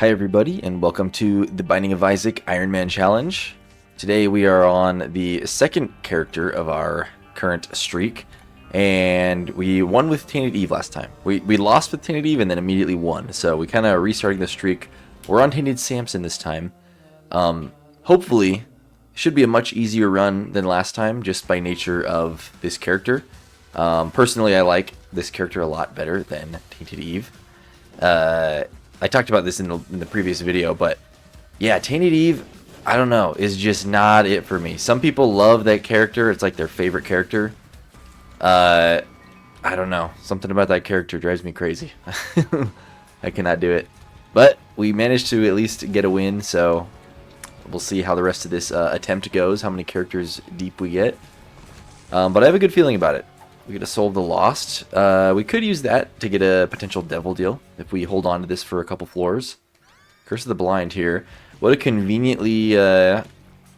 Hi everybody, and welcome to the Binding of Isaac Ironman Challenge. Today we are on the second character of our current streak, and we won with Tainted Eve last time. We lost with Tainted Eve and then immediately won, so we kind of restarting the streak. We're on Tainted Samson this time. Hopefully, should be a much easier run than last time, just by nature of this character. Personally, I like this character a lot better than Tainted Eve. I talked about this in the previous video, but yeah, Tainted Eve, I don't know, is just not it for me. Some people love that character. It's like their favorite character. I don't know. Something about that character drives me crazy. I cannot do it. But we managed to at least get a win, so we'll see how the rest of this attempt goes, how many characters deep we get. But I have a good feeling about it. We get to solve the lost. We could use that to get a potential devil deal if we hold on to this for a couple floors. Curse of the Blind here. What a conveniently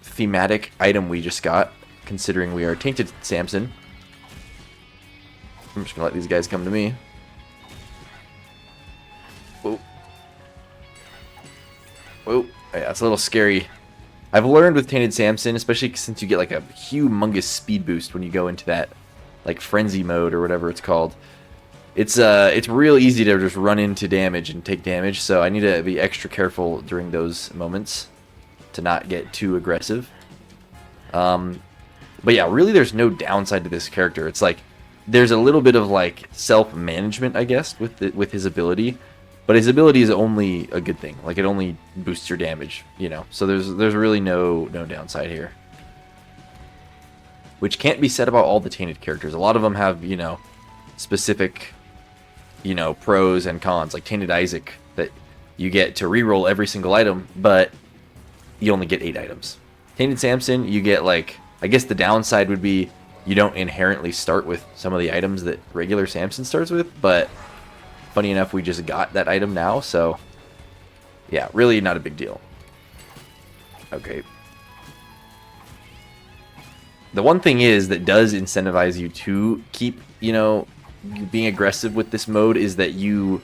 thematic item we just got, considering we are Tainted Samson. I'm just going to let these guys come to me. Whoa. Whoa. Yeah, it's a little scary. I've learned with Tainted Samson, especially since you get like a humongous speed boost when you go into that like frenzy mode or whatever it's called. It's real easy to just run into damage and take damage, so I need to be extra careful during those moments to not get too aggressive. But yeah, really there's no downside to this character. It's like there's a little bit of like self-management, I guess, with his ability, but his ability is only a good thing. Like it only boosts your damage, you know. So there's really no downside here. Which can't be said about all the Tainted characters. A lot of them have, you know, specific, you know, pros and cons. Like Tainted Isaac, that you get to reroll every single item, but you only get 8 items. Tainted Samson, you get like, I guess the downside would be you don't inherently start with some of the items that regular Samson starts with, but funny enough, we just got that item now, so yeah, really not a big deal. Okay. The one thing is that does incentivize you to keep, you know, being aggressive with this mode is that you,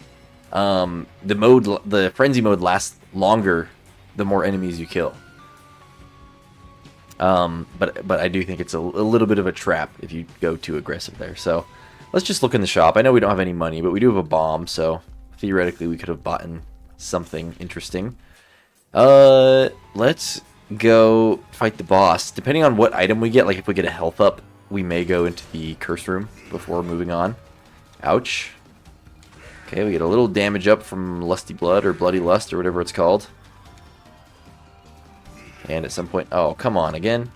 the frenzy mode lasts longer the more enemies you kill. But I do think it's a little bit of a trap if you go too aggressive there. So let's just look in the shop. I know we don't have any money, but we do have a bomb, so theoretically we could have bought something interesting. Let's go fight the boss. Depending on what item we get, like if we get a health up, we may go into the curse room before moving on. Ouch. Okay, we get a little damage up from Lusty Blood or Bloody Lust or whatever it's called. And at some point, oh, come on, again.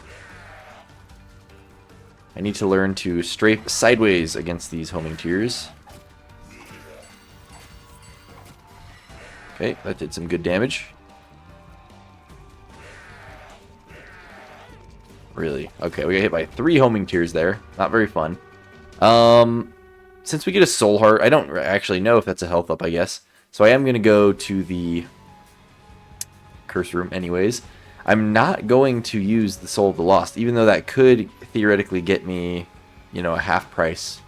I need to learn to strafe sideways against these homing tears. Okay, that did some good damage. Really? Okay, we got hit by 3 homing tears there. Not very fun. Since we get a soul heart, I don't actually know if that's a health up, I guess. So I am going to go to the curse room anyways. I'm not going to use the Soul of the Lost, even though that could theoretically get me, you know, a half price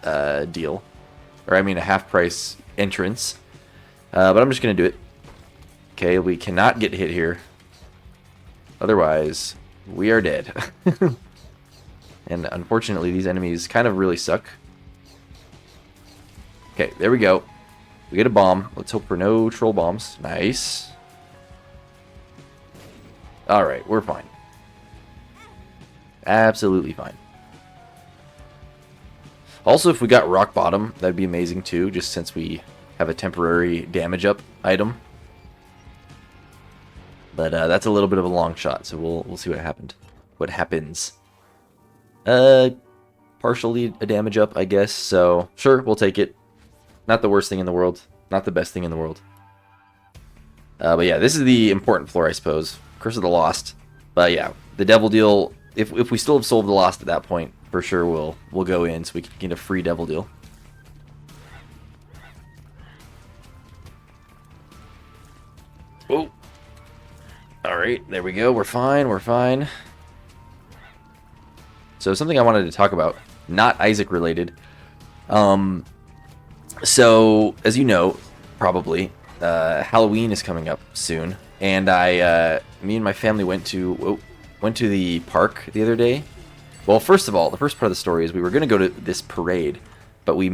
deal. Or I mean a half price entrance. But I'm just going to do it. Okay, we cannot get hit here. Otherwise, we are dead. And unfortunately, these enemies kind of really suck. Okay, there we go. We get a bomb. Let's hope for no troll bombs. Nice. Alright, we're fine. Absolutely fine. Also, if we got rock bottom, that'd be amazing too, just since we have a temporary damage up item. But that's a little bit of a long shot, so we'll see what happened. What happens? Partially a damage up, I guess. So sure, we'll take it. Not the worst thing in the world. Not the best thing in the world. But yeah, this is the important floor, I suppose. Curse of the Lost. But yeah, the Devil Deal. If we still have Soul of the Lost at that point, for sure we'll go in so we can get a free Devil Deal. Oh. Alright, there we go. We're fine, we're fine. So something I wanted to talk about, not Isaac related. So, as you know, probably, Halloween is coming up soon, and me and my family went to the park the other day. Well, first of all, the first part of the story is we were gonna go to this parade, but we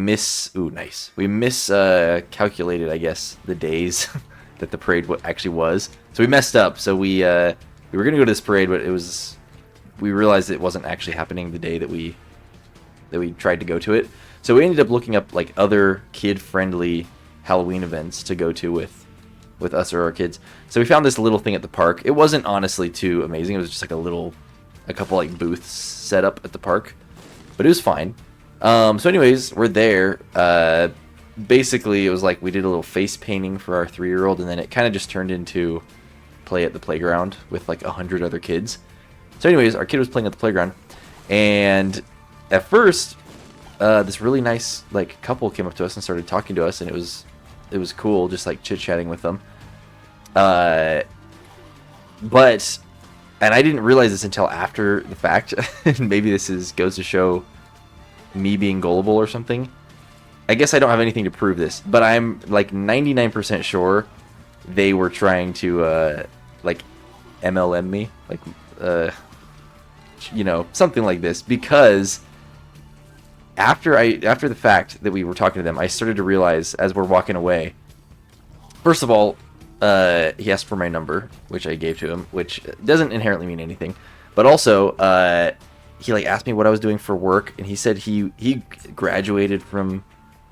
calculated, I guess, the days that the parade actually was. So we messed up. So we were gonna go to this parade, but we realized it wasn't actually happening the day that we tried to go to it. So we ended up looking up like other kid-friendly Halloween events to go to with us or our kids. So we found this little thing at the park. It wasn't honestly too amazing. It was just like a couple like booths set up at the park, but it was fine. So anyways, we're there. Basically, it was like we did a little face painting for our 3-year-old, and then it kind of just turned into play at the playground with like 100 other kids. So anyways, our kid was playing at the playground, and at first, this really nice like couple came up to us and started talking to us, and it was cool, just like chit-chatting with them. And I didn't realize this until after the fact. Maybe this goes to show me being gullible or something. I guess I don't have anything to prove this, but I'm like 99% sure they were trying to like MLM me, like something like this, because after the fact that we were talking to them, I started to realize as we're walking away. First of all, he asked for my number, which I gave to him, which doesn't inherently mean anything. But also, he like asked me what I was doing for work, and he said he graduated from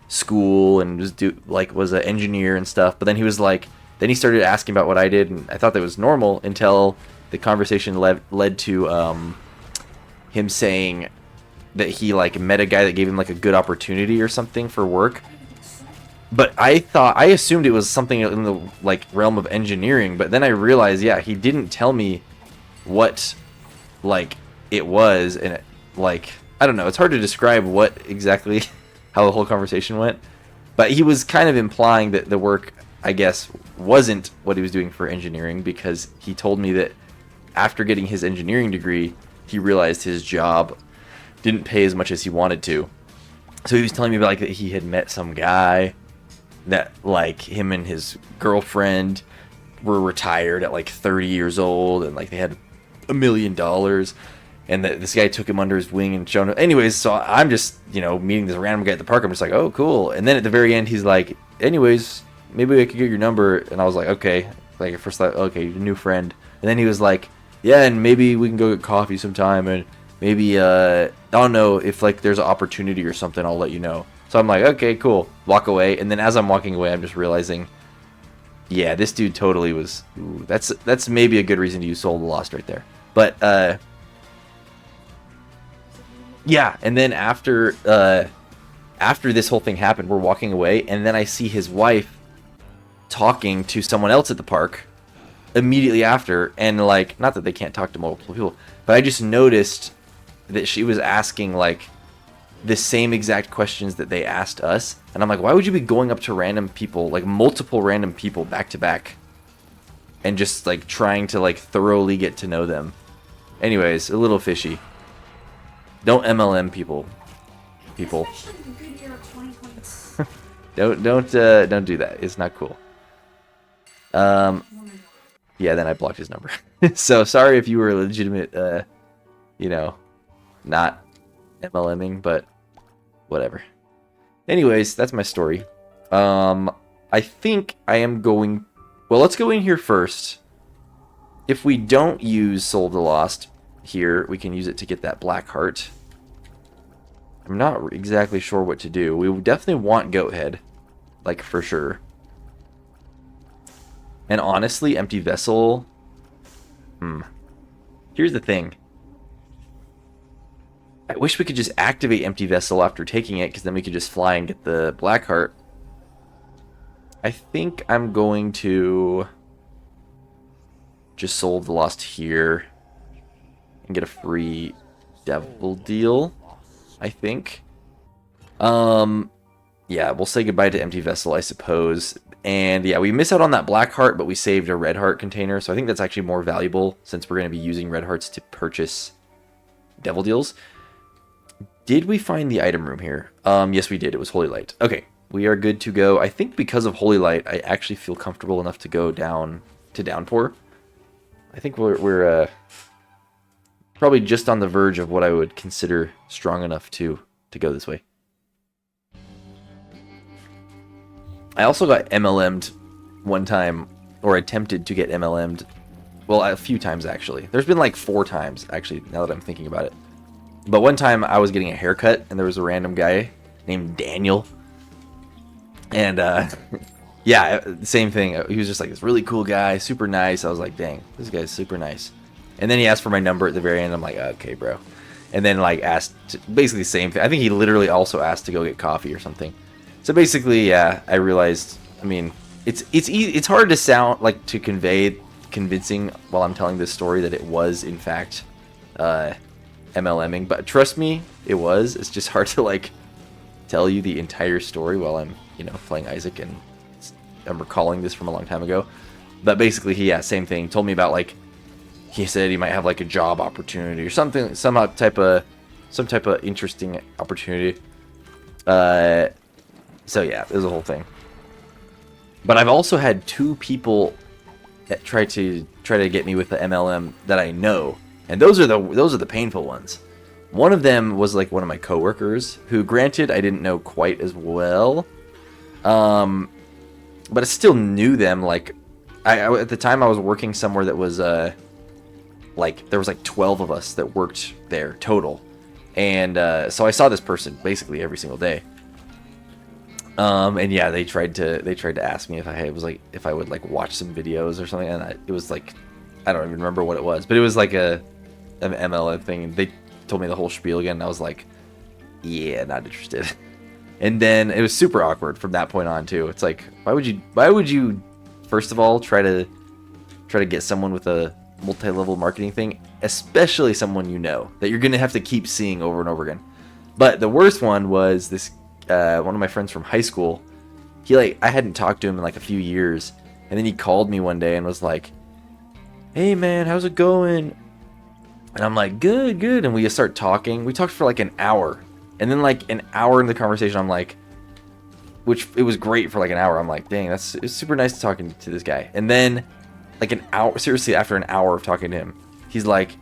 school and was an engineer and stuff. But then then he started asking about what I did, and I thought that was normal until the conversation led to him saying that he like met a guy that gave him like a good opportunity or something for work. But I assumed it was something in the like realm of engineering, but then I realized, yeah, he didn't tell me what like it was, and I don't know, it's hard to describe what exactly how the whole conversation went, but he was kind of implying that the work, I guess, wasn't what he was doing for engineering, because he told me that after getting his engineering degree, he realized his job didn't pay as much as he wanted to. So he was telling me about like that he had met some guy that like him and his girlfriend were retired at like 30 years old, and like they had $1 million, and that this guy took him under his wing and showed him. Anyways, so I'm just meeting this random guy at the park. I'm just like, oh cool. And then at the very end, he's like, anyways, maybe I could get your number. And I was like, okay. Like at first, thought, okay, new friend. And then he was like, yeah, and maybe we can go get coffee sometime, and maybe I don't know if like there's an opportunity or something, I'll let you know. So I'm like, okay, cool. Walk away, and then as I'm walking away, I'm just realizing, yeah, this dude totally was. Ooh, that's maybe a good reason to use Soul of the Lost right there. But yeah, and then after this whole thing happened, we're walking away, and then I see his wife talking to someone else at the park immediately after, and like, not that they can't talk to multiple people, but I just noticed that she was asking like the same exact questions that they asked us, and I'm like, why would you be going up to random people, like multiple random people back to back, and just like trying to like thoroughly get to know them? Anyways, a little fishy. Don't MLM people. don't do that. It's not cool. Yeah, then I blocked his number. So sorry if you were a legitimate not MLMing, but whatever. Anyways, that's my story. I think I am going. Well, let's go in here first. If we don't use Soul of the Lost here, we can use it to get that black heart. I'm not exactly sure what to do. We definitely want Goat Head, like for sure. And honestly, Empty Vessel. Here's the thing. I wish we could just activate Empty Vessel after taking it, because then we could just fly and get the black heart. I think I'm going to just Soul of the Lost here and get a free devil deal, I think. Yeah, we'll say goodbye to Empty Vessel, I suppose. And yeah, we miss out on that black heart, but we saved a red heart container, so I think that's actually more valuable since we're going to be using red hearts to purchase devil deals. Did we find the item room here? Yes, we did. It was Holy Light. Okay, We are good to go. I think because of Holy Light, I actually feel comfortable enough to go down to Downpour. I think we're probably just on the verge of what I would consider strong enough to go this way. I also got MLM'd one time, or attempted to get MLM'd. Well, a few times actually. There's been like 4 times actually, now that I'm thinking about it. But one time I was getting a haircut and there was a random guy named Daniel. And yeah, same thing. He was just like this really cool guy, super nice. I was like, dang, this guy's super nice. And then he asked for my number at the very end. I'm like, okay, bro. And then like asked basically the same thing. I think he literally also asked to go get coffee or something. So basically, yeah, I realized. I mean, it's hard to sound like to convey convincing while I'm telling this story that it was in fact MLMing. But trust me, it was. It's just hard to like tell you the entire story while I'm playing Isaac and I'm recalling this from a long time ago. But basically, same thing. Told me about like. He said he might have like a job opportunity or something, some type of interesting opportunity. So yeah, there's a whole thing. But I've also had 2 people that try to get me with the MLM that I know, and those are the painful ones. One of them was like one of my coworkers, who granted I didn't know quite as well, but I still knew them. Like I at the time I was working somewhere that was like there was like 12 of us that worked there total, and so I saw this person basically every single day. And yeah, they tried to ask me if I would like watch some videos or something, and it was like I don't even remember what it was, but it was like an MLM thing, and they told me the whole spiel again, and I was like, yeah, not interested. And then it was super awkward from that point on too. It's like, why would you first of all try to get someone with a multi-level marketing thing, especially someone that you're gonna have to keep seeing over and over again. But the worst one was this one of my friends from high school. I hadn't talked to him in like a few years, and then he called me one day and was like, hey man, how's it going? And I'm like, good, and we just start talking. We talked for like an hour, and then like an hour in the conversation, I'm like, which it was great for like an hour. I'm like, dang, it's super nice talking to this guy. And then like an hour, seriously, after an hour of talking to him, he's like,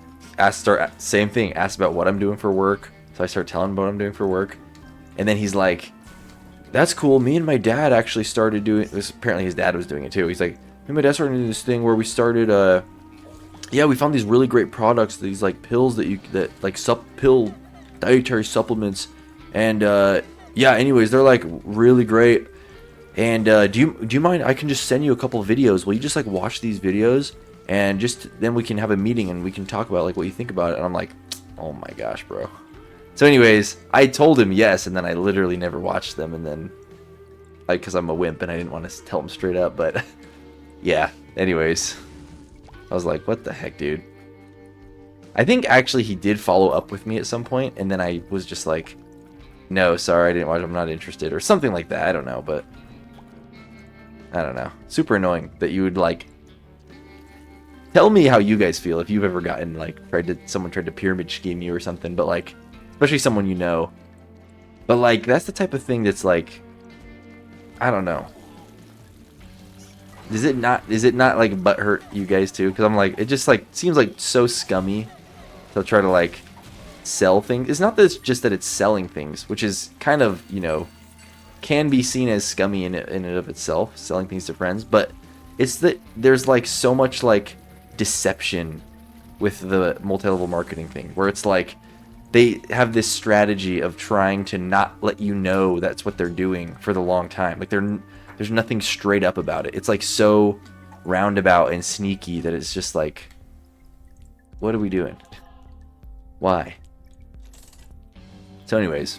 same thing, asked about what I'm doing for work. So I start telling him what I'm doing for work. And then he's like, that's cool. Me and my dad actually started doing this. Apparently his dad was doing it too. He's like, me and my dad started doing this thing where we started, we found these really great products, these like pills that like pill dietary supplements. And, anyways, they're like really great. And do you mind? I can just send you a couple of videos. Will you just like watch these videos, and then we can have a meeting and we can talk about like what you think about it. And I'm like, oh my gosh, bro. So anyways, I told him yes, and then I literally never watched them. And then because I'm a wimp and I didn't want to tell him straight up, but yeah. Anyways, I was like, what the heck, dude? I think actually he did follow up with me at some point, and then I was just like, no, sorry, I didn't watch. I'm not interested, or something like that. I don't know, but. I don't know. Super annoying that you would like tell me how you guys feel if you've ever gotten like someone tried to pyramid scheme you or something, but like especially someone you know. But like that's the type of thing that's like I don't know. Is it not like butthurt you guys too? Because I'm like, it just like seems like so scummy to try to like sell things. It's not that it's just that it's selling things, which is kind of, can be seen as scummy in and of itself, selling things to friends, but it's that there's like so much like deception with the multi-level marketing thing, where it's like they have this strategy of trying to not let you know that's what they're doing for the long time. Like there's nothing straight up about it. It's like so roundabout and sneaky that it's just like, what are we doing? Why? So anyways,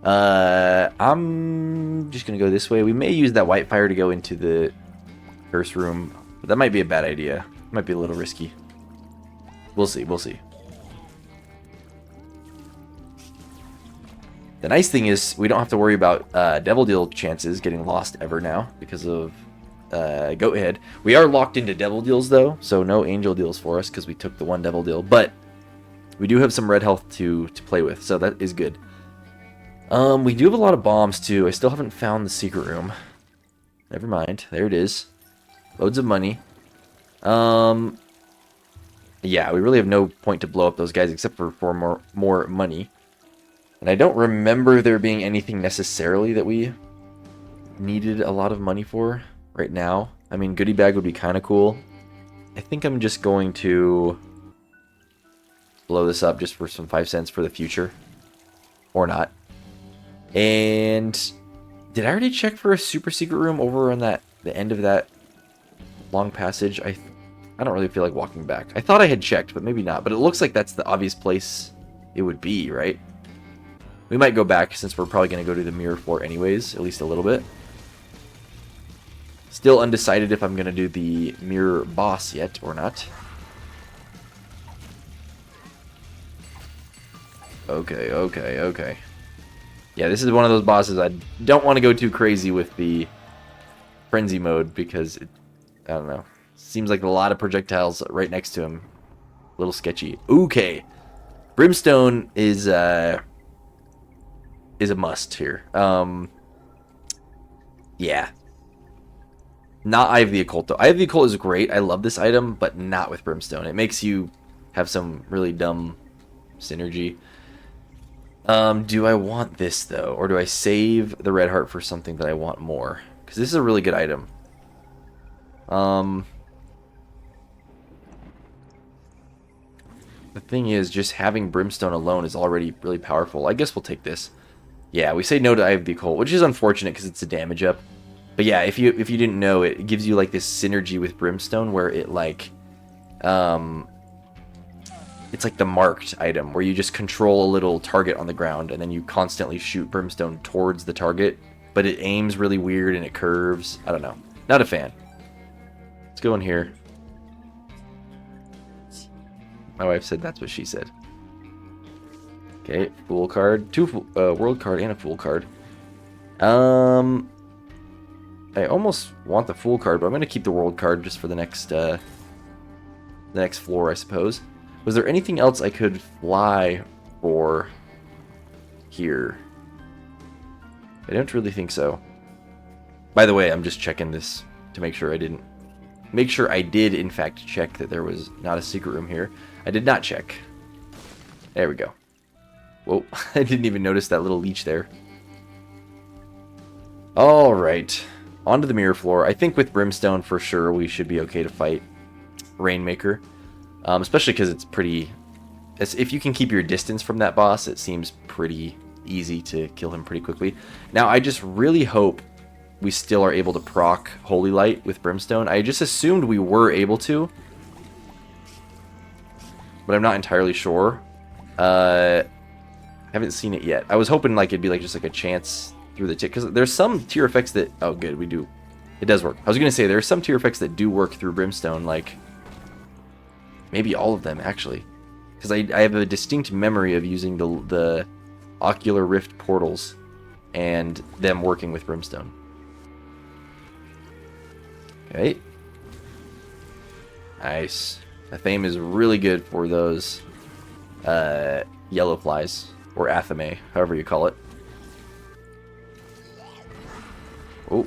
I'm just gonna go this way. We may use that white fire to go into the curse room, but that might be a bad idea. Might be a little risky. We'll see. The nice thing is we don't have to worry about Devil Deal chances getting lost ever now because of Goat Head. We are locked into Devil Deals though, so no Angel Deals for us because we took the one Devil Deal, but we do have some red health to play with, so that is good. We do have a lot of bombs, too. I still haven't found the secret room. Never mind. There it is. Loads of money. Yeah, we really have no point to blow up those guys except for more money. And I don't remember there being anything necessarily that we needed a lot of money for right now. I mean, goodie bag would be kind of cool. I think I'm just going to blow this up just for some 5 cents for the future. Or not. And did I already check for a super secret room over on the end of that long passage? I don't really feel like walking back. I thought I had checked, but maybe not. But it looks like that's the obvious place it would be, right? We might go back since we're probably going to go to the mirror floor anyways, at least a little bit. Still undecided if I'm going to do the mirror boss yet or not. Okay, okay, okay. Yeah, this is one of those bosses I don't want to go too crazy with the frenzy mode because it, I don't know. Seems like a lot of projectiles right next to him. A little sketchy. Okay. Brimstone is a must here. Yeah. Not Eye of the Occult, though. Eye of the Occult is great. I love this item, but not with Brimstone. It makes you have some really dumb synergy. Do I want this, though? Or do I save the red heart for something that I want more? Because this is a really good item. The thing is, just having Brimstone alone is already really powerful. I guess we'll take this. Yeah, we say no to Eye of the Occult, which is unfortunate because it's a damage up. But yeah, if you didn't know, it gives you like this synergy with Brimstone where it like, it's like the marked item where you just control a little target on the ground and then you constantly shoot Brimstone towards the target, but it aims really weird and it curves. I don't know. Not a fan. Let's go in here. My wife said that's what she said. Okay, Fool card. World card and a Fool card. I almost want the Fool card, but I'm going to keep the World card just for the next floor, I suppose. Was there anything else I could fly for here? I don't really think so. By the way, I'm just checking this to make sure I didn't... Make sure I did, in fact, check that there was not a secret room here. I did not check. There we go. Whoa, I didn't even notice that little leech there. Alright. Onto the mirror floor. I think with Brimstone, for sure, we should be okay to fight Rainmaker. Especially because it's pretty... If you can keep your distance from that boss, it seems pretty easy to kill him pretty quickly. Now, I just really hope we still are able to proc Holy Light with Brimstone. I just assumed we were able to, but I'm not entirely sure. Haven't seen it yet. I was hoping like it'd be like just like a chance through the tick, because there's some tier effects that... Oh, good, we do. It does work. I was going to say, there are some tier effects that do work through Brimstone, like... Maybe all of them, actually. Because I have a distinct memory of using the Ocular Rift portals and them working with Brimstone. Okay. Nice. Athame is really good for those yellow flies, or Athame, however you call it. Oh.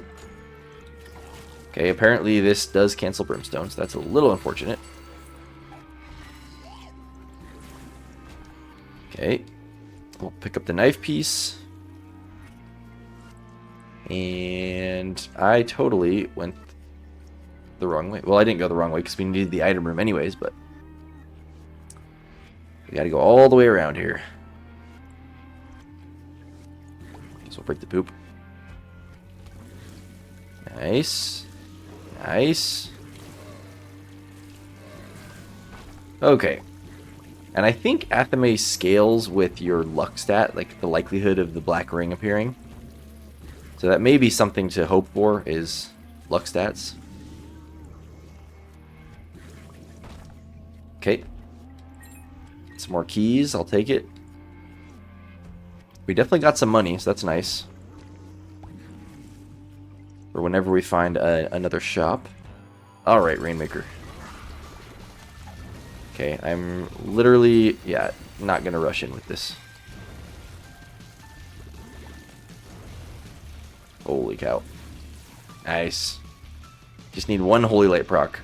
Okay, apparently this does cancel Brimstone, so that's a little unfortunate. Okay. We'll pick up the knife piece. And I totally went the wrong way. Well, I didn't go the wrong way because we needed the item room anyways, but we gotta go all the way around here. Guess we'll break the poop. Nice. Nice. Okay. And I think Athame scales with your luck stat, like the likelihood of the black ring appearing. So that may be something to hope for, is luck stats. Okay. Some more keys, I'll take it. We definitely got some money, so that's nice. For whenever we find another shop. Alright, Rainmaker. Okay, I'm literally, yeah, not going to rush in with this. Holy cow. Nice. Just need one Holy Light proc.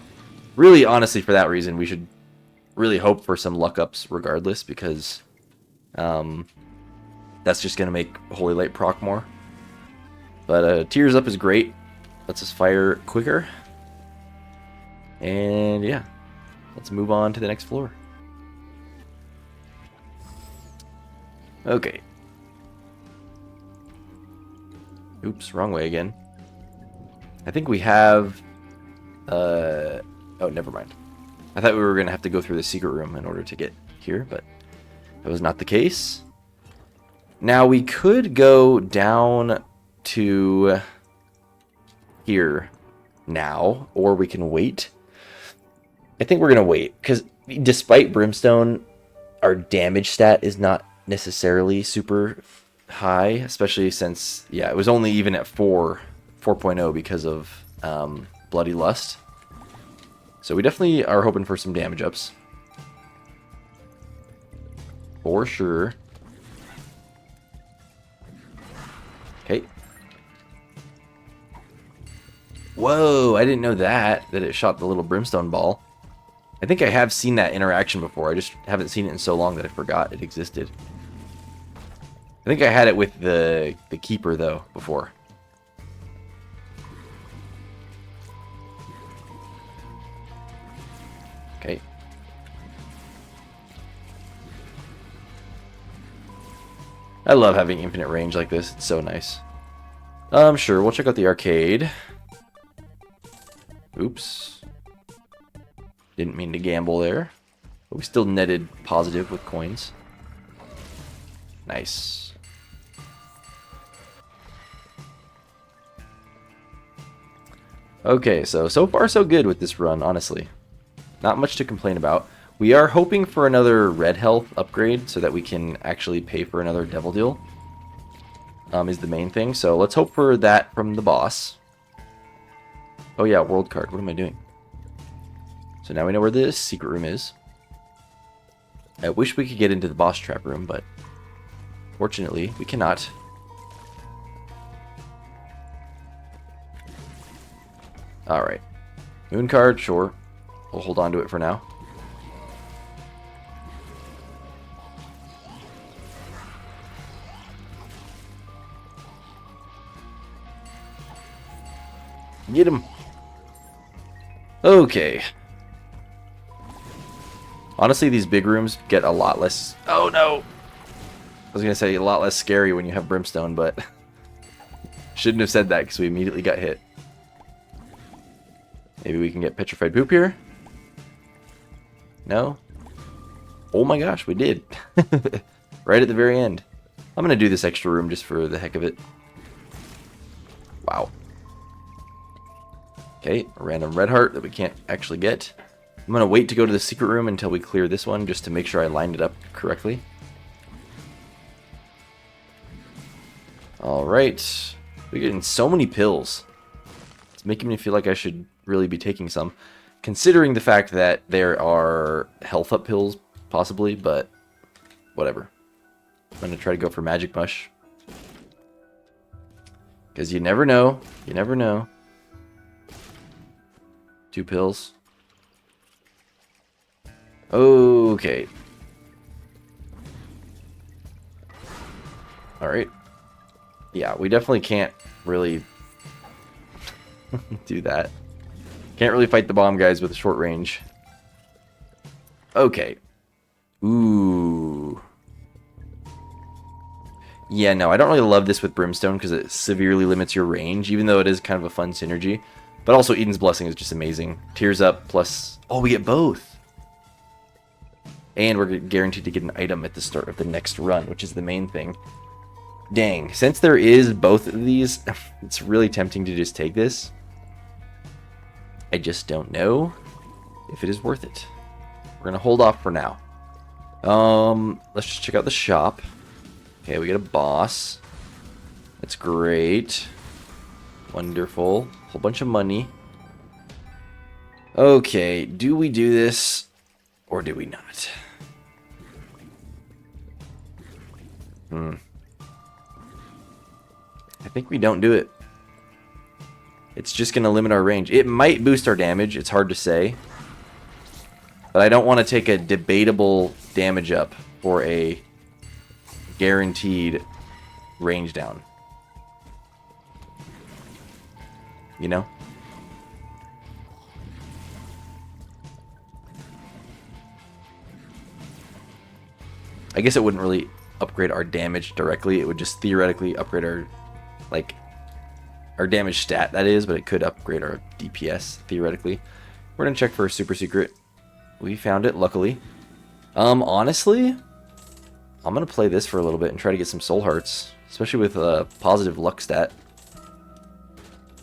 Really, honestly, for that reason, we should really hope for some luck ups regardless, because that's just going to make Holy Light proc more. But Tears Up is great. Lets us fire quicker. And yeah, let's move on to the next floor. Okay. Oops, wrong way again. I think we have... oh, never mind. I thought we were going to have to go through the secret room in order to get here, but that was not the case. Now, we could go down to here now, or we can wait. I think we're going to wait, because despite Brimstone, our damage stat is not necessarily super high, especially since, yeah, it was only even at 4.0 because of Bloody Lust. So we definitely are hoping for some damage ups. For sure. Okay. Whoa, I didn't know that it shot the little brimstone ball. I think I have seen that interaction before. I just haven't seen it in so long that I forgot it existed. I think I had it with the keeper, though, before. Okay. I love having infinite range like this. It's so nice. Sure, we'll check out the arcade. Oops. Didn't mean to gamble there. But we still netted positive with coins. Nice. Okay, so far so good with this run, honestly. Not much to complain about. We are hoping for another red health upgrade so that we can actually pay for another devil deal. Is the main thing. So let's hope for that from the boss. Oh yeah, world card. What am I doing? So now we know where the secret room is. I wish we could get into the boss trap room, but fortunately we cannot. Alright. Moon card, sure. We'll hold on to it for now. Get him. Okay. Honestly, these big rooms get a lot less... Oh, no! I was going to say a lot less scary when you have Brimstone, but... Shouldn't have said that because we immediately got hit. Maybe we can get Petrified Poop here? No? Oh my gosh, we did. Right at the very end. I'm going to do this extra room just for the heck of it. Wow. Okay, a random red heart that we can't actually get. I'm going to wait to go to the secret room until we clear this one, just to make sure I lined it up correctly. Alright. We're getting so many pills. It's making me feel like I should really be taking some. Considering the fact that there are health up pills, possibly, but whatever. I'm going to try to go for Magic Mush. Because you never know. You never know. 2 pills. Okay. Alright. Yeah, we definitely can't really do that. Can't really fight the bomb guys with short range. Okay. Ooh. Yeah, no, I don't really love this with Brimstone because it severely limits your range, even though it is kind of a fun synergy. But also, Eden's Blessing is just amazing. Tears Up plus... Oh, we get both! And we're guaranteed to get an item at the start of the next run, which is the main thing. Dang, since there is both of these, it's really tempting to just take this. I just don't know if it is worth it. We're going to hold off for now. Let's just check out the shop. Okay, we get a boss. That's great. Wonderful. Whole bunch of money. Okay, do we do this or do we not? I think we don't do it. It's just going to limit our range. It might boost our damage. It's hard to say. But I don't want to take a debatable damage up for a guaranteed range down. You know? I guess it wouldn't really upgrade our damage directly. It would just theoretically upgrade our, like, our damage stat, that is, but it could upgrade our DPS, theoretically. We're going to check for a super secret. We found it, luckily. Honestly, I'm going to play this for a little bit and try to get some soul hearts, especially with a positive luck stat.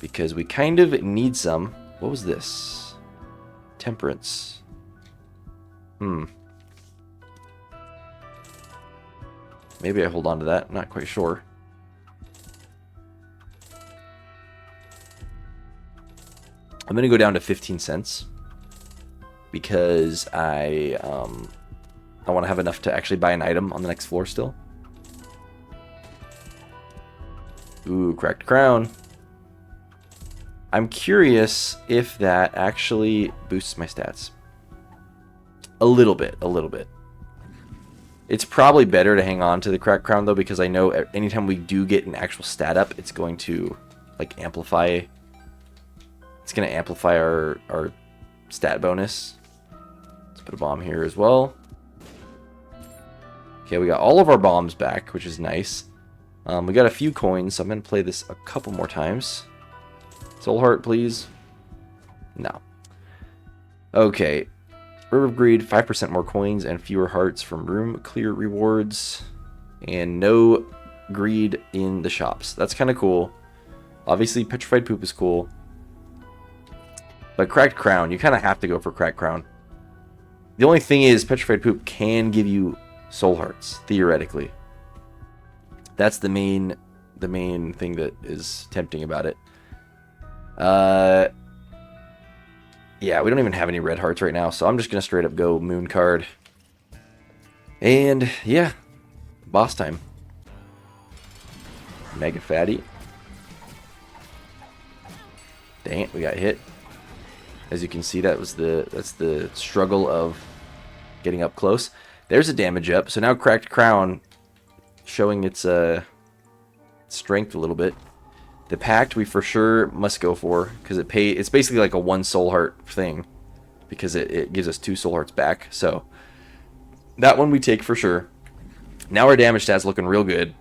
Because we kind of need some. What was this? Temperance. Maybe I hold on to that. I'm not quite sure. I'm going to go down to 15 cents. Because I want to have enough to actually buy an item on the next floor still. Ooh, cracked crown. I'm curious if that actually boosts my stats. A little bit, a little bit. It's probably better to hang on to the cracked crown though, because I know anytime we do get an actual stat up, it's going to like amplify. It's going to amplify our stat bonus. Let's put a bomb here as well. Okay, we got all of our bombs back, which is nice. We got a few coins, so I'm going to play this a couple more times. Soul heart, please. No. Okay. River of Greed, 5% more coins and fewer hearts from room clear rewards. And no greed in the shops. That's kind of cool. Obviously, Petrified Poop is cool. But Cracked Crown, you kind of have to go for Cracked Crown. The only thing is, Petrified Poop can give you soul hearts, theoretically. That's the main thing that is tempting about it. Yeah, we don't even have any red hearts right now, so I'm just going to straight up go moon card. And, yeah, boss time. Mega fatty. Dang it, we got hit. As you can see, that's the struggle of getting up close. There's a damage up, so now Cracked Crown showing its strength a little bit. The Pact we for sure must go for, because it's basically like a 1 soul heart thing, because it gives us 2 soul hearts back. So that one we take for sure. Now our damage stats looking real good.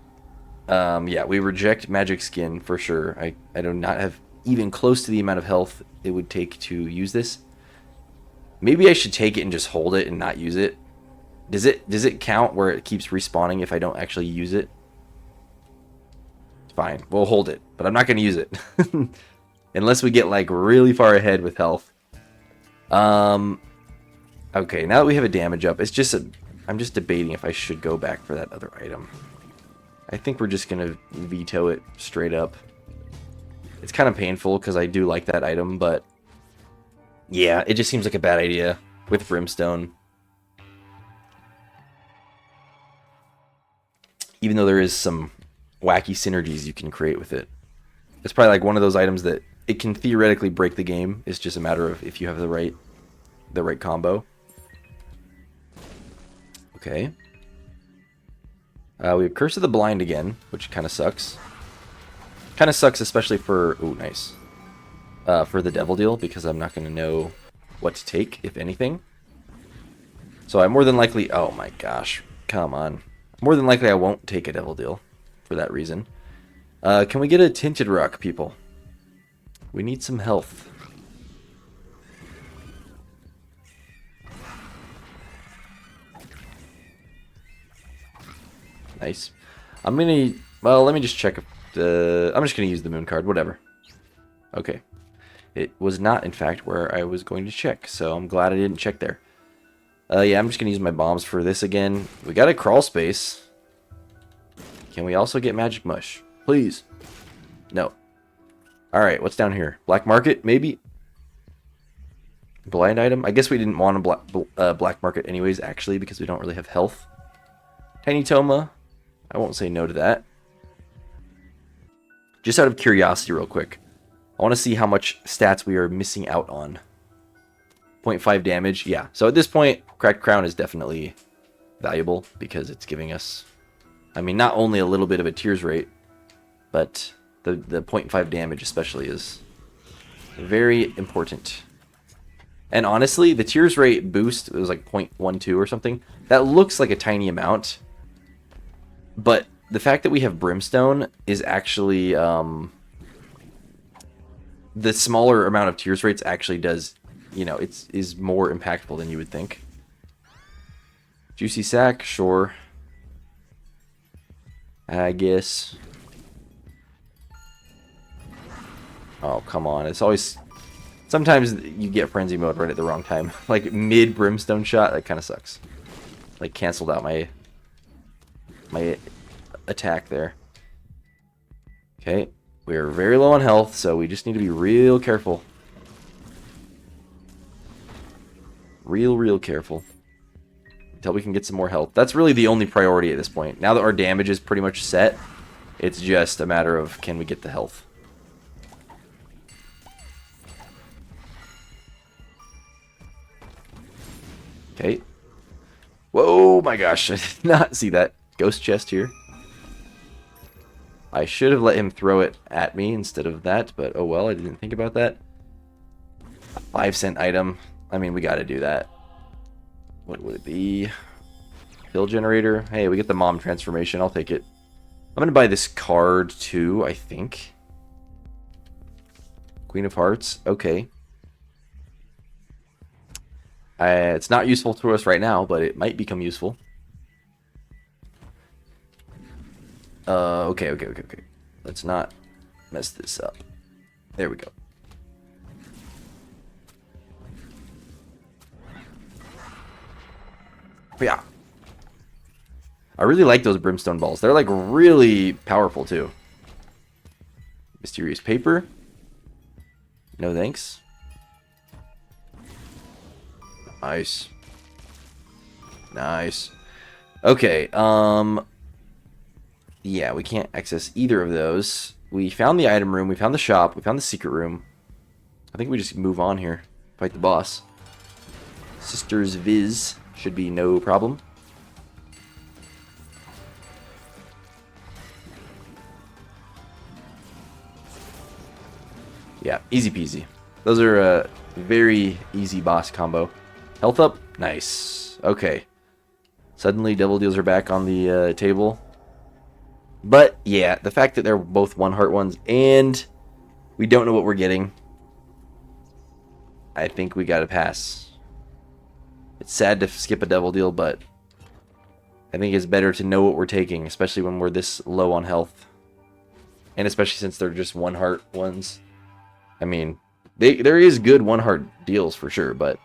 Yeah, we reject Magic Skin for sure. I do not have even close to the amount of health it would take to use this. Maybe I should take it and just hold it and not use it. Does it count where it keeps respawning if I don't actually use it? Fine, we'll hold it, but I'm not going to use it. Unless we get like really far ahead with health. Okay, now that we have a damage up, I'm just debating if I should go back for that other item. I think we're just going to veto it straight up. It's kind of painful because I do like that item, but yeah, it just seems like a bad idea with Brimstone. Even though there is some wacky synergies you can create with it. It's probably like one of those items that it can theoretically break the game. It's just a matter of if you have the right combo. Okay. We have Curse of the Blind again, which kind of sucks. Kind of sucks, especially for... Ooh, nice. For the Devil Deal, because I'm not going to know what to take, if anything. So I more than likely... Oh my gosh. Come on. More than likely I won't take a Devil Deal for that reason. Can we get a Tinted Rock, people? We need some health. Nice. Well, let me just check if I'm just gonna use the moon card, whatever. Okay. It was not, in fact, where I was going to check, so I'm glad I didn't check there. Yeah, I'm just gonna use my bombs for this again. We got a crawl space. Can we also get Magic Mush? Please. No. Alright, what's down here? Black Market, maybe? Blind item? I guess we didn't want a Black Market anyways, actually, because we don't really have health. Tiny Toma. I won't say no to that. Just out of curiosity real quick. I want to see how much stats we are missing out on. 0.5 damage, yeah. So at this point, Cracked Crown is definitely valuable because it's giving us, I mean, not only a little bit of a tears rate, but the 0.5 damage especially is very important. And honestly, the tears rate boost, it was like 0.12 or something. That looks like a tiny amount. But the fact that we have Brimstone is actually, the smaller amount of tears rates actually does, you know, is more impactful than you would think. Juicy Sack, sure. I guess. Oh, come on. It's always... Sometimes you get Frenzy Mode right at the wrong time. Like, mid-Brimstone shot, that kind of sucks. Like, canceled out my attack there. Okay. We're very low on health, so we just need to be real careful. Real careful. Until we can get some more health. That's really the only priority at this point. Now that our damage is pretty much set, it's just a matter of can we get the health. Okay. Whoa, my gosh. I did not see that. Ghost chest here. I should have let him throw it at me instead of that, but oh well, I didn't think about that. A 5-cent item. I mean, we got to do that. What would it be? Pill generator. Hey, we get the mom transformation. I'll take it. I'm going to buy this card too, I think. Queen of Hearts. Okay. It's not useful to us right now, but it might become useful. Okay. Let's not mess this up. There we go. Yeah. I really like those brimstone balls. They're like really powerful too. Mysterious paper. No thanks. Nice. Nice. Okay, yeah, we can't access either of those. We found the item room, we found the shop, we found the secret room. I think we just move on here. Fight the boss. Sister's Viz should be no problem. Yeah, easy peasy. Those are a very easy boss combo. Health up? Nice. Okay. Suddenly, Devil Deals are back on the table. But, yeah, the fact that they're both one-heart ones and we don't know what we're getting, I think we gotta pass. It's sad to skip a Devil Deal, but I think it's better to know what we're taking, especially when we're this low on health. And especially since they're just one-heart ones. I mean, there is good one-heart deals for sure, but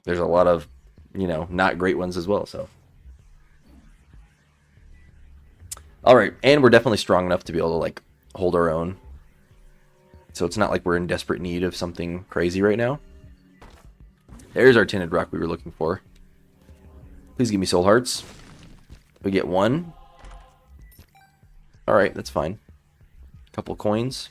there's a lot of, you know, not great ones as well, so. Alright, and we're definitely strong enough to be able to, like, hold our own. So it's not like we're in desperate need of something crazy right now. There's our tinted rock we were looking for. Please give me soul hearts. We get one. Alright, that's fine. Couple coins.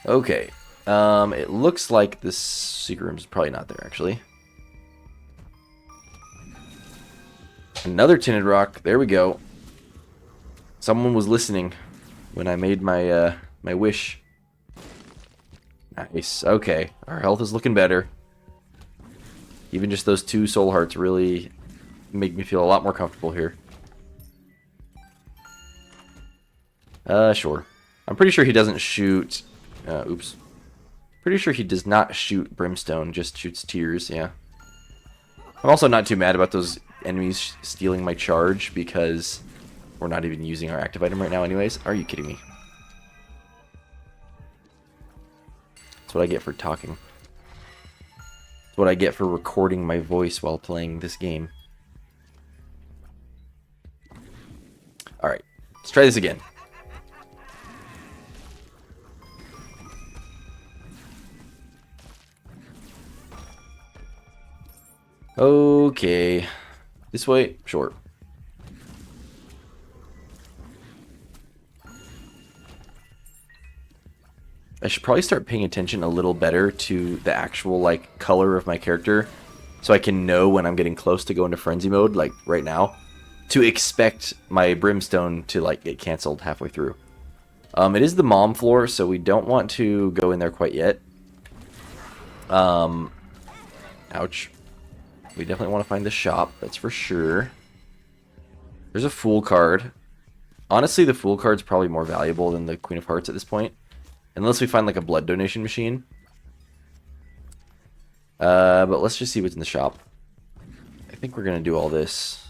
Okay. It looks like this secret room is probably not there, actually. Another tinted rock. There we go. Someone was listening when I made my my wish. Nice. Okay. Our health is looking better. Even just those 2 soul hearts really make me feel a lot more comfortable here. Sure. I'm pretty sure he doesn't shoot... oops. Pretty sure he does not shoot brimstone, just shoots tears, yeah. I'm also not too mad about those enemies stealing my charge because we're not even using our active item right now anyways. Are you kidding me? That's what I get for talking. That's what I get for recording my voice while playing this game. Alright, let's try this again. Okay. This way? Sure. I should probably start paying attention a little better to the actual, like, color of my character, so I can know when I'm getting close to go into frenzy mode, like right now, to expect my brimstone to, like, get canceled halfway through. It is the mom floor, so we don't want to go in there quite yet. Ouch. We definitely want to find the shop, that's for sure. There's a Fool card. Honestly, the Fool card's probably more valuable than the Queen of Hearts at this point. Unless we find, like, a blood donation machine. But let's just see what's in the shop. I think we're going to do all this.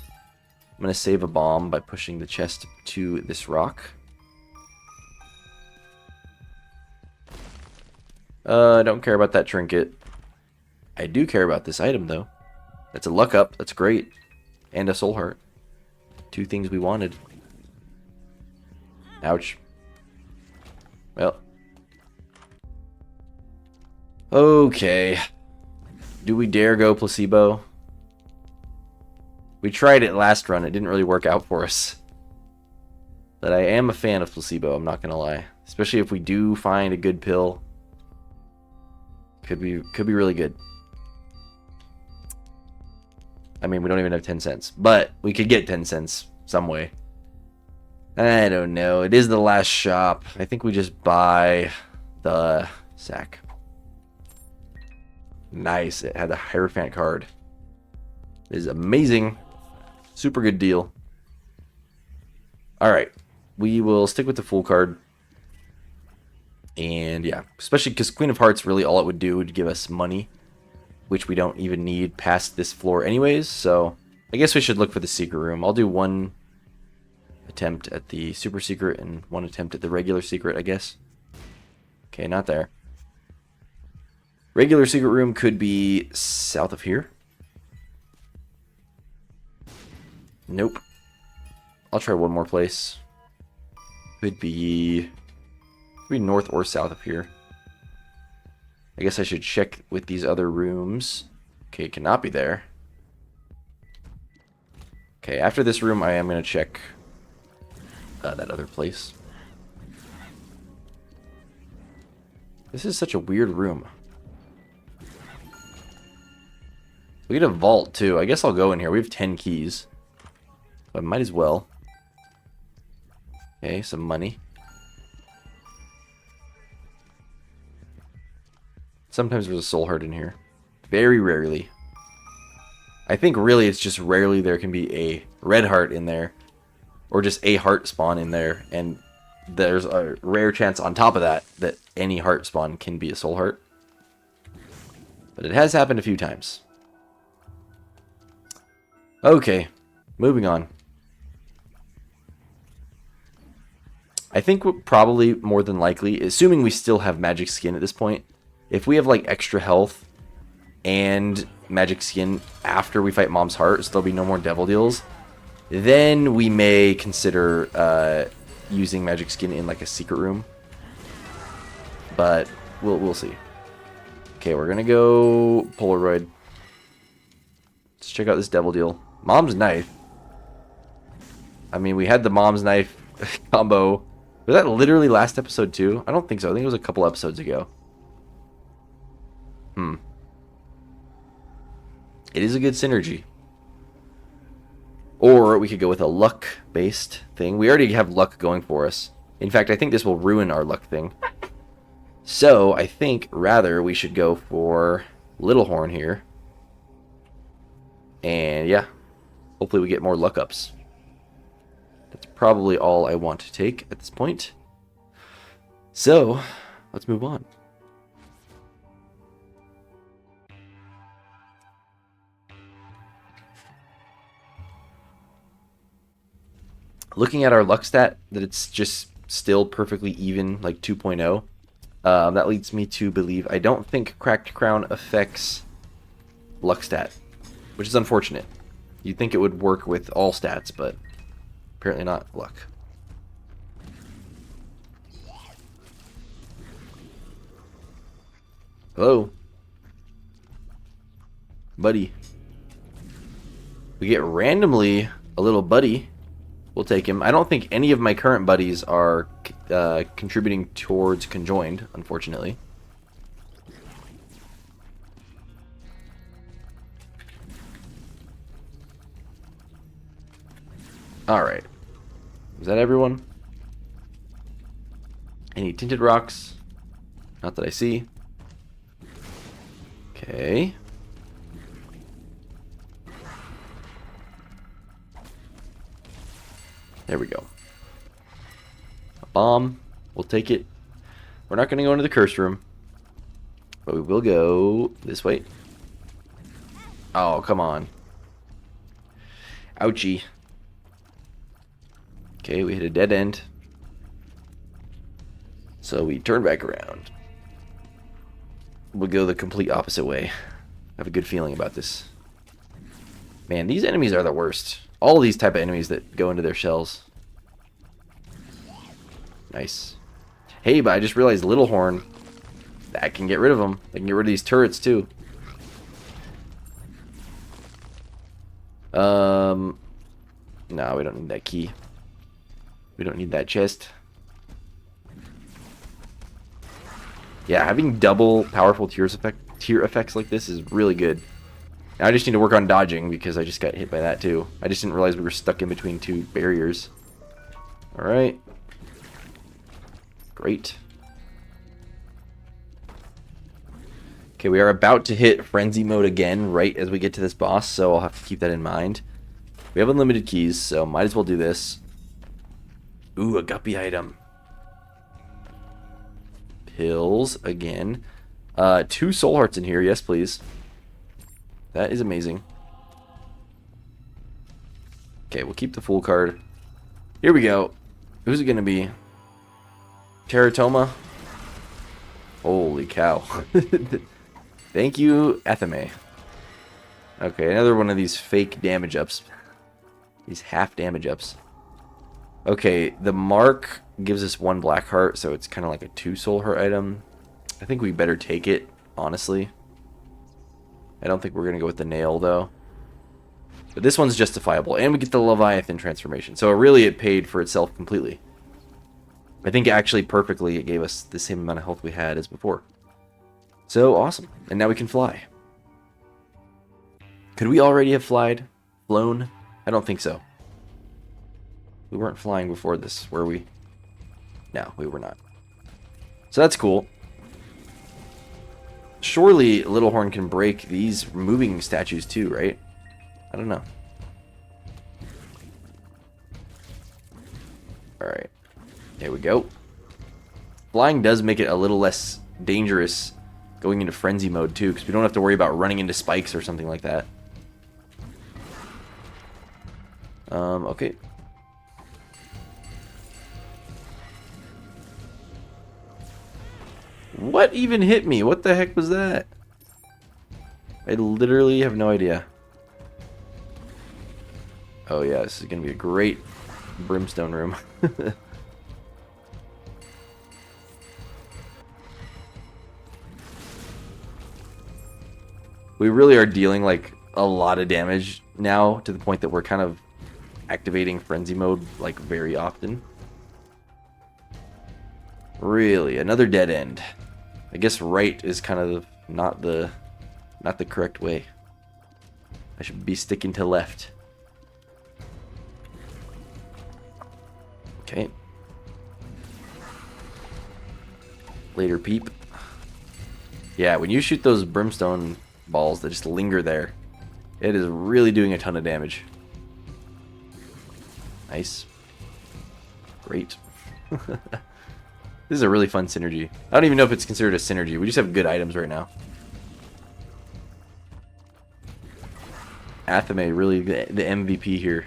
I'm going to save a bomb by pushing the chest to this rock. I don't care about that trinket. I do care about this item, though. That's a luck up. That's great. And a soul heart. Two things we wanted. Ouch. Well. Okay. Do we dare go placebo? We tried it last run. It didn't really work out for us. But I am a fan of placebo, I'm not going to lie. Especially if we do find a good pill. Could be really good. I mean, we don't even have 10 cents. But we could get 10 cents some way. I don't know. It is the last shop. I think we just buy the sack. Nice. It had the Hierophant card. It is amazing. Super good deal. Alright. We will stick with the Fool card. And yeah. Especially because Queen of Hearts, really all it would do would give us money. Which we don't even need past this floor anyways. So I guess we should look for the secret room. I'll do one attempt at the super secret and one attempt at the regular secret, I guess. Okay, not there. Regular secret room could be south of here. Nope. I'll try one more place. Could be north or south of here. I guess I should check with these other rooms. Okay, it cannot be there. Okay, after this room, I am going to check that other place. This is such a weird room. We get a vault, too. I guess I'll go in here. We have 10 keys. So I might as well. Okay, some money. Sometimes there's a soul heart in here. Very rarely. I think really it's just rarely there can be a red heart in there. Or just a heart spawn in there. And there's a rare chance on top of that that any heart spawn can be a soul heart. But it has happened a few times. Okay, moving on. I think we're probably more than likely, assuming we still have magic skin at this point, if we have like extra health and magic skin after we fight Mom's Heart, so there'll be no more devil deals, then we may consider using magic skin in like a secret room. But we'll see. Okay, we're gonna go Polaroid. Let's check out this devil deal. Mom's knife. I mean, we had the Mom's knife combo. Was that literally last episode too? I don't think so. I think it was a couple episodes ago. It is a good synergy. Or we could go with a luck-based thing. We already have luck going for us. In fact, I think this will ruin our luck thing. So, I think, rather, we should go for Little Horn here. And, yeah. Hopefully we get more luck ups. That's probably all I want to take at this point. So, let's move on. Looking at our luck stat, that it's just still perfectly even, like 2.0. That leads me to believe I don't think Cracked Crown affects luck stat, which is unfortunate. You'd think it would work with all stats, but apparently not luck. Hello. Buddy. We get randomly a little buddy. We'll take him. I don't think any of my current buddies are contributing towards conjoined, unfortunately. Alright. Is that everyone? Any tinted rocks? Not that I see. Okay. There we go. A bomb. We'll take it. We're not going to go into the curse room. But we will go this way. Oh, come on. Ouchie. Okay, we hit a dead end. So we turn back around. We'll go the complete opposite way. I have a good feeling about this. Man, these enemies are the worst. All these type of enemies that go into their shells. Nice. Hey, but I just realized Little Horn, that can get rid of them. They can get rid of these turrets too. No, we don't need that key. We don't need that chest. Yeah, having double powerful tier effects like this is really good. Now I just need to work on dodging because I just got hit by that too. I just didn't realize we were stuck in between two barriers. Alright. Great. Okay, we are about to hit frenzy mode again right as we get to this boss, so I'll have to keep that in mind. We have unlimited keys, so might as well do this. Ooh, a guppy item. Pills again. 2 soul hearts in here, yes please. That is amazing. Okay, we'll keep the full card. Here we go. Who's it gonna be? Teratoma? Holy cow. Thank you, Athame. Okay, another one of these fake damage ups. These half damage ups. Okay, the mark gives us 1 black heart, so it's kind of like a 2 soul heart item. I think we better take it, honestly. I don't think we're going to go with the nail, though. But this one's justifiable, and we get the Leviathan transformation. So really, it paid for itself completely. I think actually perfectly it gave us the same amount of health we had as before. So awesome. And now we can fly. Could we already have flown? I don't think so. We weren't flying before this, were we? No, we were not. So that's cool. Surely Little Horn can break these moving statues too, right? I don't know. Alright. There we go. Flying does make it a little less dangerous going into frenzy mode too, because we don't have to worry about running into spikes or something like that. Okay. What even hit me? What the heck was that? I literally have no idea. Oh yeah, this is going to be a great brimstone room. We really are dealing like a lot of damage now, to the point that we're kind of activating frenzy mode like very often. Really, another dead end. I guess right is kind of not the correct way. I should be sticking to left. Okay. Later, peep. Yeah, when you shoot those brimstone balls that just linger there, it is really doing a ton of damage. Nice. Great. This is a really fun synergy. I don't even know if it's considered a synergy. We just have good items right now. Athame, really the MVP here.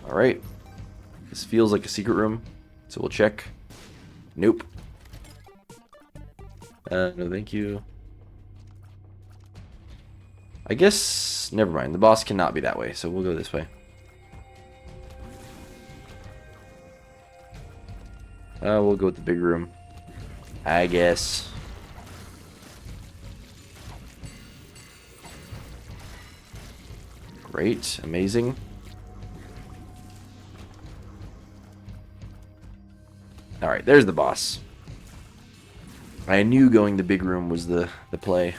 Alright. This feels like a secret room, so we'll check. Nope. No thank you. I guess, never mind. The boss cannot be that way, so we'll go this way. We'll go with the big room, I guess. Great. Amazing. Alright, there's the boss. I knew going the big room was the play.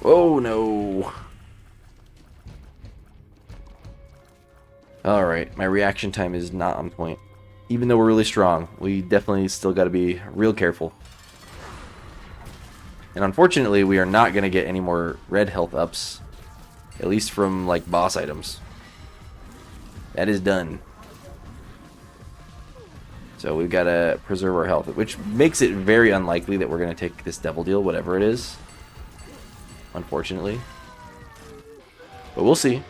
Oh no. Alright, my reaction time is not on point. Even though we're really strong, we definitely still got to be real careful. And unfortunately, we are not going to get any more red health ups. At least from, like, boss items. That is done. So we've got to preserve our health, which makes it very unlikely that we're going to take this devil deal, whatever it is. Unfortunately. But we'll see.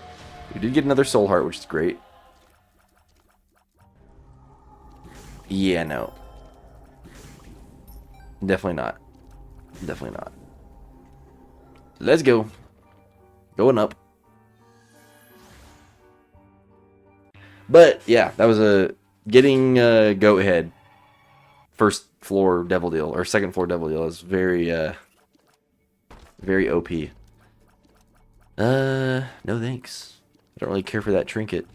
We did get another soul heart, which is great. Yeah, no. Definitely not. Definitely not. Let's go. Going up. But, yeah, that was a... Getting goat head. First floor devil deal, or second floor devil deal is very, very OP. No thanks. I don't really care for that trinket.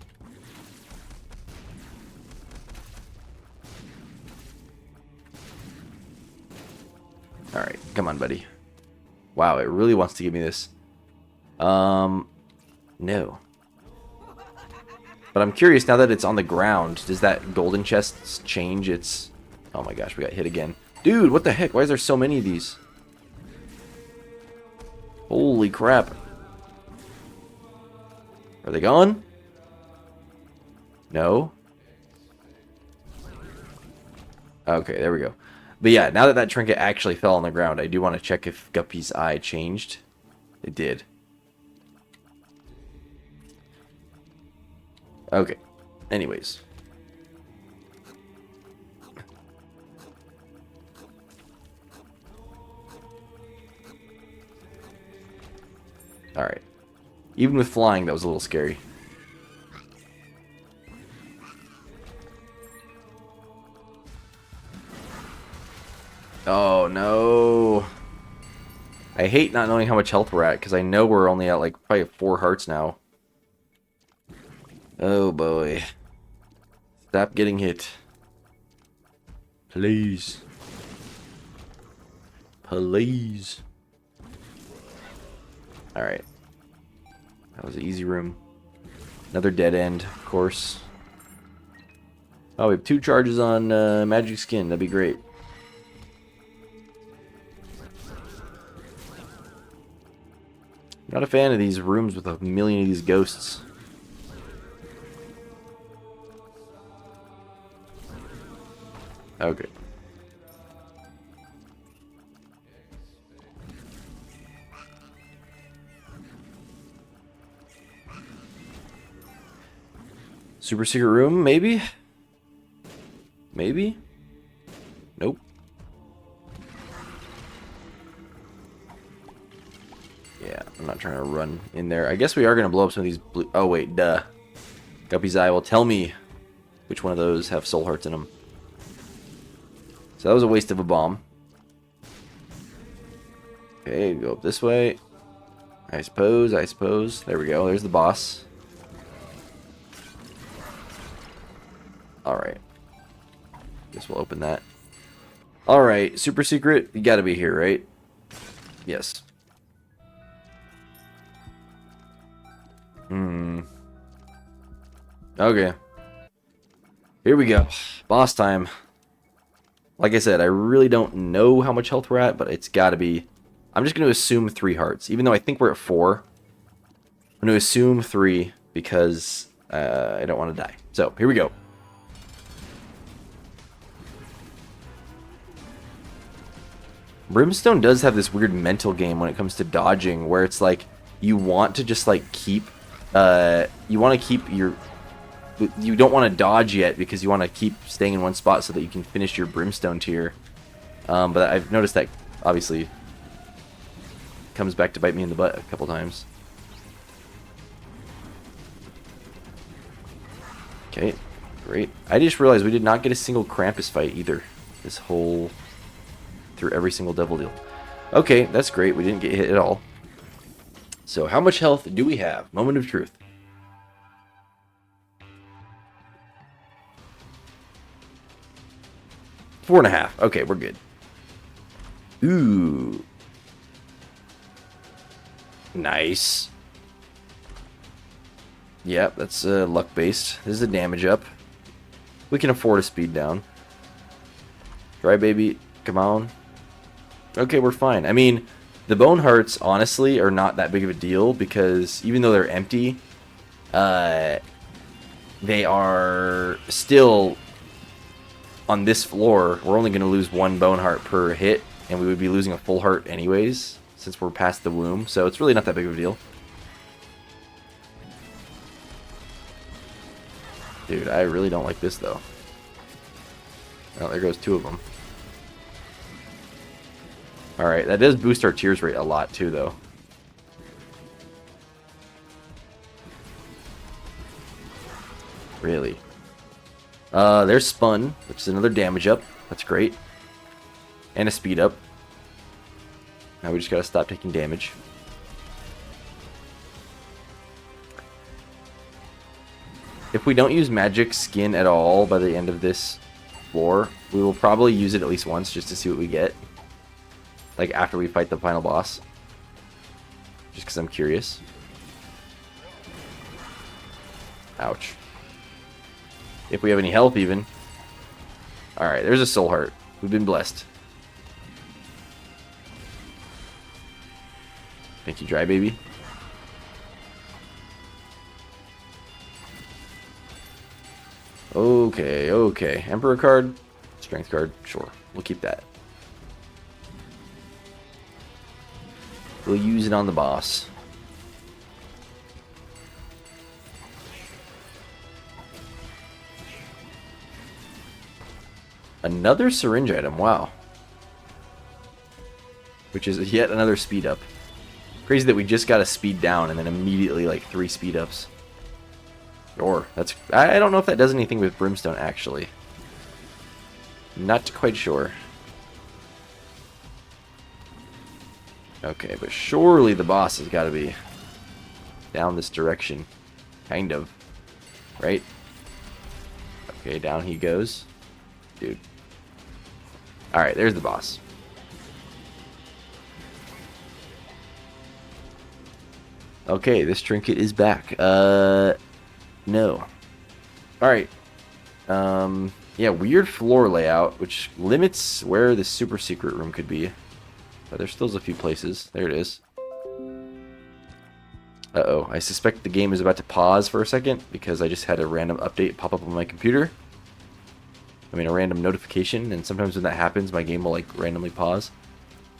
Alright, come on, buddy. Wow, it really wants to give me this. No. But I'm curious, now that it's on the ground, does that golden chest change its... Oh my gosh, we got hit again. Dude, what the heck? Why is there so many of these? Holy crap. Are they gone? No? Okay, there we go. But yeah, now that that trinket actually fell on the ground, I do want to check if Guppy's eye changed. It did. Okay. Anyways. Alright. Even with flying, that was a little scary. Oh, no. I hate not knowing how much health we're at, because I know we're only at, like, probably 4 hearts now. Oh, boy. Stop getting hit. Please. Please. Alright. That was an easy room. Another dead end, of course. Oh, we have 2 charges on magic skin. That'd be great. Not a fan of these rooms with a million of these ghosts. Okay. Super secret room, maybe? Maybe? Nope. Yeah, I'm not trying to run in there. I guess we are going to blow up some of these blue... Oh, wait, duh. Guppy's eye will tell me which one of those have soul hearts in them. So that was a waste of a bomb. Okay, go up this way. I suppose. There we go. There's the boss. Alright. Guess we'll open that. Alright, super secret. You gotta be here, right? Yes. Okay. Here we go. Boss time. Like I said, I really don't know how much health we're at, but it's gotta be... I'm just gonna assume 3 hearts. Even though I think we're at 4. I'm gonna assume 3 because I don't want to die. So, here we go. Brimstone does have this weird mental game when it comes to dodging, where it's like you want to just like keep you want to keep your... You don't want to dodge yet because you want to keep staying in one spot so that you can finish your Brimstone tier. But I've noticed that obviously comes back to bite me in the butt a couple times. Okay, great. I just realized we did not get a single Krampus fight either. This whole... through every single devil deal. Okay, that's great. We didn't get hit at all. So how much health do we have? Moment of truth. 4.5. Okay, we're good. Ooh. Nice. Yep, that's luck based. This is a damage up. We can afford a speed down. Try, baby. Come on. Okay, we're fine. I mean, the bone hearts, honestly, are not that big of a deal because even though they're empty, they are still on this floor. We're only going to lose 1 bone heart per hit, and we would be losing a full heart anyways since we're past the womb. So it's really not that big of a deal. Dude, I really don't like this though. Oh, there goes 2 of them. Alright, that does boost our tears rate a lot too, though. Really. There's Spun, which is another damage up. That's great. And a speed up. Now we just gotta stop taking damage. If we don't use magic skin at all by the end of this floor, we will probably use it at least once just to see what we get. Like after we fight the final boss. Just because I'm curious. Ouch. If we have any health even. Alright, there's a soul heart. We've been blessed. Thank you, Dry Baby. Okay, okay. Emperor card. Strength card. Sure. We'll keep that. We'll use it on the boss. Another syringe item. Wow. Which is yet another speed up. Crazy that we just got a speed down and then immediately like 3 speed ups. Or that's, I don't know if that does anything with Brimstone actually. Not quite sure. Okay, but surely the boss has got to be down this direction. Kind of. Right? Okay, down he goes. Dude. Alright, there's the boss. Okay, this trinket is back. No. Alright. Yeah, weird floor layout, which limits where the super secret room could be. But there still is a few places. There it is. Uh-oh. I suspect the game is about to pause for a second because I just had a random update pop up on my computer. I mean, a random notification, and sometimes when that happens, my game will, like, randomly pause.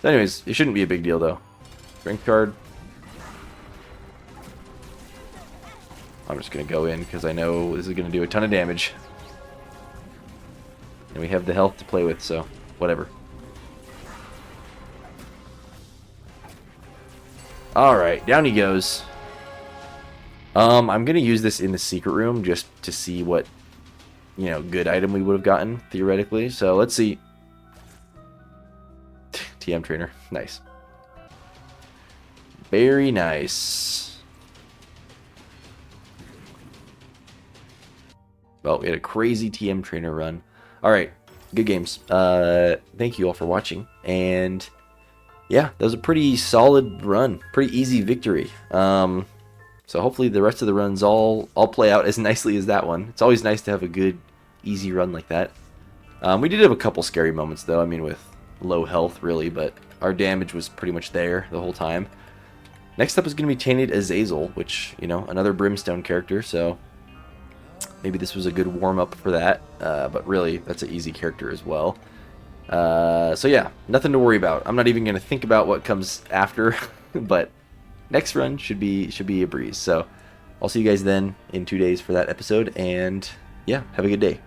So anyways, it shouldn't be a big deal, though. Strength card. I'm just going to go in because I know this is going to do a ton of damage. And we have the health to play with, so whatever. Alright, down he goes. I'm going to use this in the secret room just to see what, you know, good item we would have gotten, theoretically. So let's see. TM trainer. Nice. Very nice. Well, we had a crazy TM trainer run. Alright, good games. Thank you all for watching. And yeah, that was a pretty solid run. Pretty easy victory. So hopefully the rest of the runs all play out as nicely as that one. It's always nice to have a good, easy run like that. We did have a couple scary moments, though. I mean, with low health, really, but our damage was pretty much there the whole time. Next up is going to be Tainted Azazel, which, you know, another Brimstone character, so maybe this was a good warm-up for that. But really, that's an easy character as well. So yeah, nothing to worry about. I'm not even going to think about what comes after, but next run should be a breeze. So I'll see you guys then in 2 days for that episode, and yeah, have a good day.